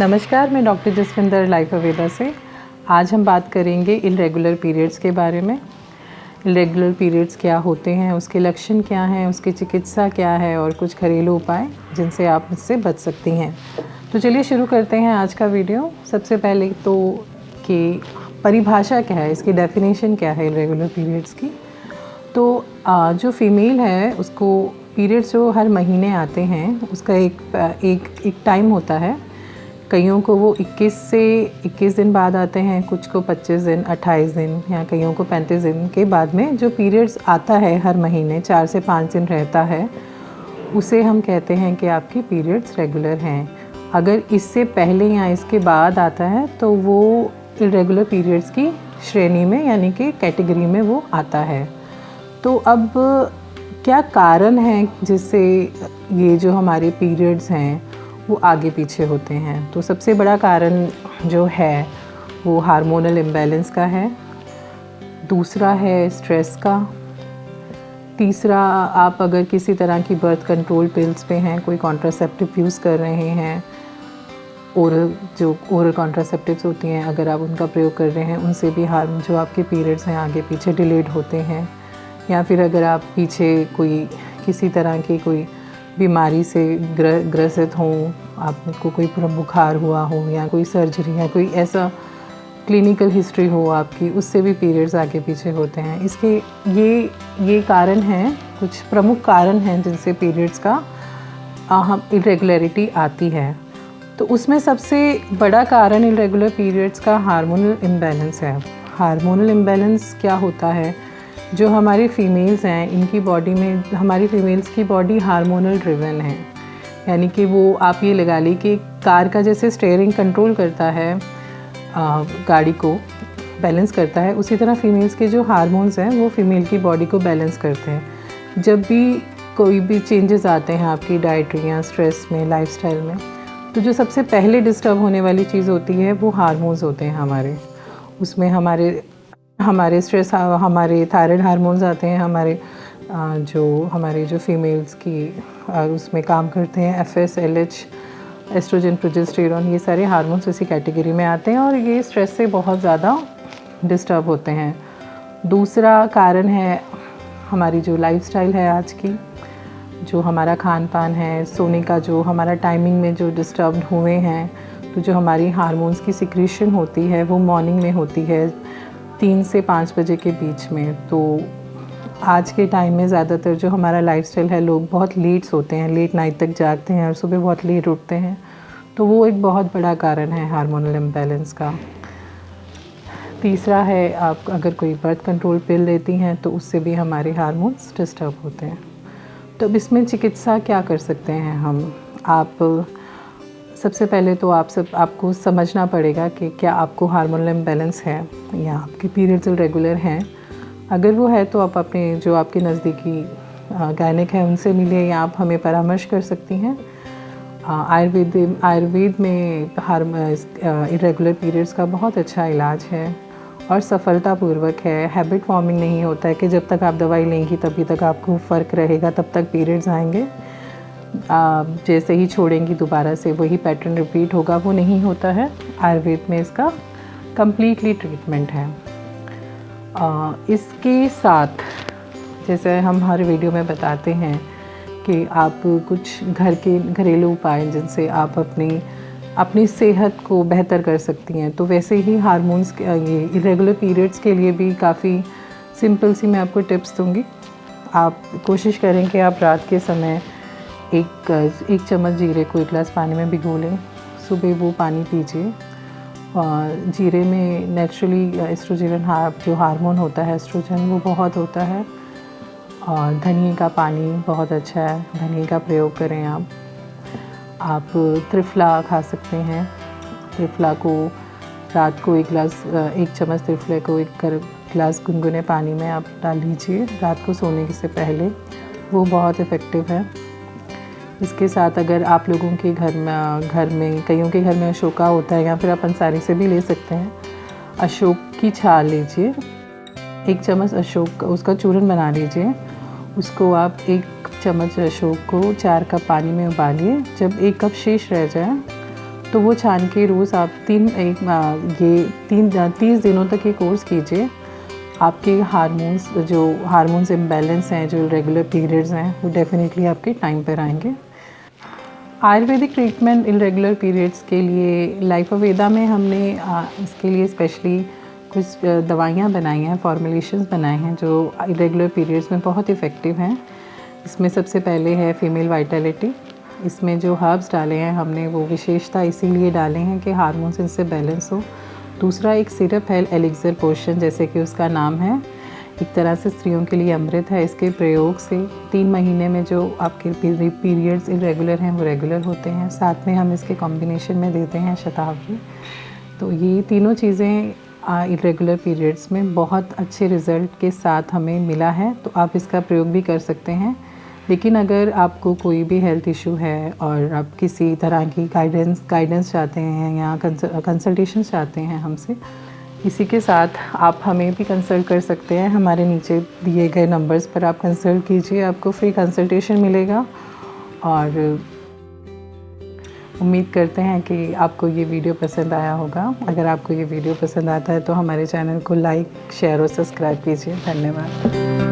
नमस्कार, मैं doctor Jaswinder life अवेदा से। आज हम बात करेंगे इरेगुलर पीरियड्स के बारे में। इरेगुलर पीरियड्स क्या होते हैं, उसके लक्षण क्या हैं, उसकी चिकित्सा क्या है और कुछ घरेलू उपाय जिनसे आप इससे बच सकती हैं। तो चलिए शुरू करते हैं आज का वीडियो। सबसे पहले तो कि परिभाषा क्या है, इसकी डेफिनेशन क्या है इरेगुलर पीरियड्स की। तो जो फीमेल है उसको पीरियड्स जो हर महीने आते हैं उसका एक टाइम होता है। कईयों को वो 21 से 21 दिन बाद आते हैं, कुछ को 25 दिन, 28 दिन या कईयों को 35 दिन के बाद में जो पीरियड्स आता है हर महीने 4 से 5 दिन रहता है, उसे हम कहते हैं कि आपकी पीरियड्स रेगुलर हैं। अगर इससे पहले या इसके बाद आता है तो वो इरेगुलर पीरियड्स की श्रेणी में यानी कि कैटेगरी में वो आता है। तो अब क्या कारण है जिससे ये जो हमारे पीरियड्स हैं वो आगे पीछे होते हैं। तो सबसे बड़ा कारण जो है वो हार्मोनल इम्बैलेंस का है, दूसरा है स्ट्रेस का, तीसरा आप अगर किसी तरह की बर्थ कंट्रोल पिल्स पे हैं, कोई कॉन्ट्रासेप्टिव यूज़ कर रहे हैं, ओरल कॉन्ट्रासेप्टिव्स होती हैं, अगर आप उनका प्रयोग कर रहे हैं उनसे भी जो आपके पीरियड्स हैं आगे पीछे डिलेड होते हैं। या फिर अगर आप पीछे किसी तरह की कोई बीमारी से ग्रसित हों, आपको कोई बुखार हुआ हो या कोई सर्जरी या कोई ऐसा क्लिनिकल हिस्ट्री हो आपकी, उससे भी पीरियड्स आगे पीछे होते हैं। इसके ये कारण हैं, कुछ प्रमुख कारण हैं जिनसे पीरियड्स का इरेगुलरिटी आती है। तो उसमें सबसे बड़ा कारण इरेगुलर पीरियड्स का हार्मोनल इम्बैलेंस है। हार्मोनल इम्बैलेंस क्या होता है, जो हमारी फीमेल्स हैं इनकी बॉडी में, हमारी फीमेल्स की बॉडी हार्मोनल ड्रिवन है। यानी कि वो आप ये लगा ली कि कार का जैसे स्टीयरिंग कंट्रोल करता है, गाड़ी को बैलेंस करता है, उसी तरह फीमेल्स के जो हार्मोन्स हैं वो फीमेल की बॉडी को बैलेंस करते हैं। जब भी कोई भी चेंजेस आते हैं आपकी डाइटरी या स्ट्रेस में, लाइफस्टाइल में, तो जो सबसे पहले डिस्टर्ब होने वाली चीज़ होती है वो हार्मोन्स होते हैं हमारे। उसमें हमारे स्ट्रेस, हमारे थायराइड हार्मोन्स आते हैं, हमारे जो फीमेल्स की उसमें काम करते हैं, FS, LH, एस्ट्रोजन, प्रोजेस्टेरॉन, ये सारे हार्मोन्स इसी कैटेगरी में आते हैं और ये स्ट्रेस से बहुत ज़्यादा डिस्टर्ब होते हैं। दूसरा कारण है हमारी जो लाइफस्टाइल है आज की, जो हमारा खान पान है, सोने का जो हमारा टाइमिंग में जो डिस्टर्ब हुए हैं, तो जो हमारी हार्मोन्स की सिक्रीशन होती है वो मॉर्निंग में होती है 3 से 5 बजे के बीच में। तो आज के टाइम में ज़्यादातर जो हमारा लाइफस्टाइल है, लोग बहुत लेट सोते हैं, लेट नाइट तक जागते हैं और सुबह बहुत लेट उठते हैं। तो वो एक बहुत बड़ा कारण है हार्मोनल इम्बैलेंस का। तीसरा है, आप अगर कोई बर्थ कंट्रोल पिल लेती हैं तो उससे भी हमारे हार्मोन्स डिस्टर्ब होते हैं। तो अब इसमें चिकित्सा क्या कर सकते हैं हम। सबसे पहले तो आपको समझना पड़ेगा कि क्या आपको हार्मोनल इम्बैलेंस है या आपके पीरियड्स रेगुलर हैं। अगर वो है तो आप अपने जो आपके नज़दीकी गायनिक है उनसे मिलिए या आप हमें परामर्श कर सकती हैं। आयुर्वेद में इरेगुलर पीरियड्स का बहुत अच्छा इलाज है और सफलतापूर्वक है। हैबिट फॉर्मिंग नहीं होता है कि जब तक आप दवाई लेंगी तभी तक आपको फ़र्क रहेगा, तब तक पीरियड्स आएंगे, जैसे ही छोड़ेंगी दोबारा से वही पैटर्न रिपीट होगा, वो नहीं होता है। आयुर्वेद में इसका कम्प्लीटली ट्रीटमेंट है। इसके साथ जैसे हम हर वीडियो में बताते हैं कि आप कुछ घरेलू उपाय जिनसे आप अपनी सेहत को बेहतर कर सकती हैं, तो वैसे ही हार्मोन्स ये इरेगुलर पीरियड्स के लिए भी काफ़ी सिंपल सी मैं आपको टिप्स दूंगी। आप कोशिश करें कि आप रात के समय एक चम्मच जीरे को 1 गिलास पानी में भिगो लें, सुबह वो पानी पीजिए। जीरे में नेचुरली एस्ट्रोजन जो हार्मोन होता है एस्ट्रोजन, वो बहुत होता है। और धनिए का पानी बहुत अच्छा है, धनिए का प्रयोग करें आप त्रिफला खा सकते हैं। त्रिफला को रात को 1 चम्मच त्रिफले को 1 गिलास गुनगुने पानी में आप डाल लीजिए रात को सोने से पहले, वो बहुत इफ़ेक्टिव है। इसके साथ अगर आप लोगों के घर में कईयों के घर में अशोका होता है या फिर आप अंसारी से भी ले सकते हैं। अशोक की छाल लीजिए, 1 चम्मच अशोक उसका चूरन बना लीजिए, उसको आप 1 चम्मच अशोक को 4 कप पानी में उबालिए। जब 1 कप शेष रह जाए तो वो छान के रोज़ आप 30 दिनों तक ये कोर्स कीजिए। आपके हार्मोन्स इम्बैलेंस हैं, जो रेगुलर पीरियड्स हैं, वो डेफिनेटली आपके टाइम पर आएंगे। आयुर्वेदिक ट्रीटमेंट इरेगुलर पीरियड्स के लिए लाइफोवेदा में हमने इसके लिए स्पेशली कुछ दवाइयाँ बनाई हैं, फॉर्मुलेशंस बनाए हैं जो इरेगुलर पीरियड्स में बहुत इफ़ेक्टिव हैं। इसमें सबसे पहले है फीमेल वाइटलिटी। इसमें जो हर्ब्स डाले हैं हमने, वो विशेषता इसीलिए डाले हैं कि हार्मोन्स इनसे बैलेंस हो। दूसरा एक सिरप है एलिक्सर पोशन, जैसे कि उसका नाम है, एक तरह से स्त्रियों के लिए अमृत है। इसके प्रयोग से 3 महीने में जो आपके पीरियड्स इरेगुलर हैं वो रेगुलर होते हैं। साथ में हम इसके कॉम्बिनेशन में देते हैं शतावरी। तो ये तीनों चीज़ें इरेगुलर पीरियड्स में बहुत अच्छे रिज़ल्ट के साथ हमें मिला है, तो आप इसका प्रयोग भी कर सकते हैं। लेकिन अगर आपको कोई भी हेल्थ इशू है और आप किसी तरह की गाइडेंस चाहते हैं या कंसल्टेशन चाहते हैं हमसे, इसी के साथ आप हमें भी कंसल्ट कर सकते हैं। हमारे नीचे दिए गए नंबर्स पर आप कंसल्ट कीजिए, आपको फ्री कंसल्टेशन मिलेगा। और उम्मीद करते हैं कि आपको ये वीडियो पसंद आया होगा। अगर आपको ये वीडियो पसंद आता है तो हमारे चैनल को लाइक, शेयर और सब्सक्राइब कीजिए। धन्यवाद।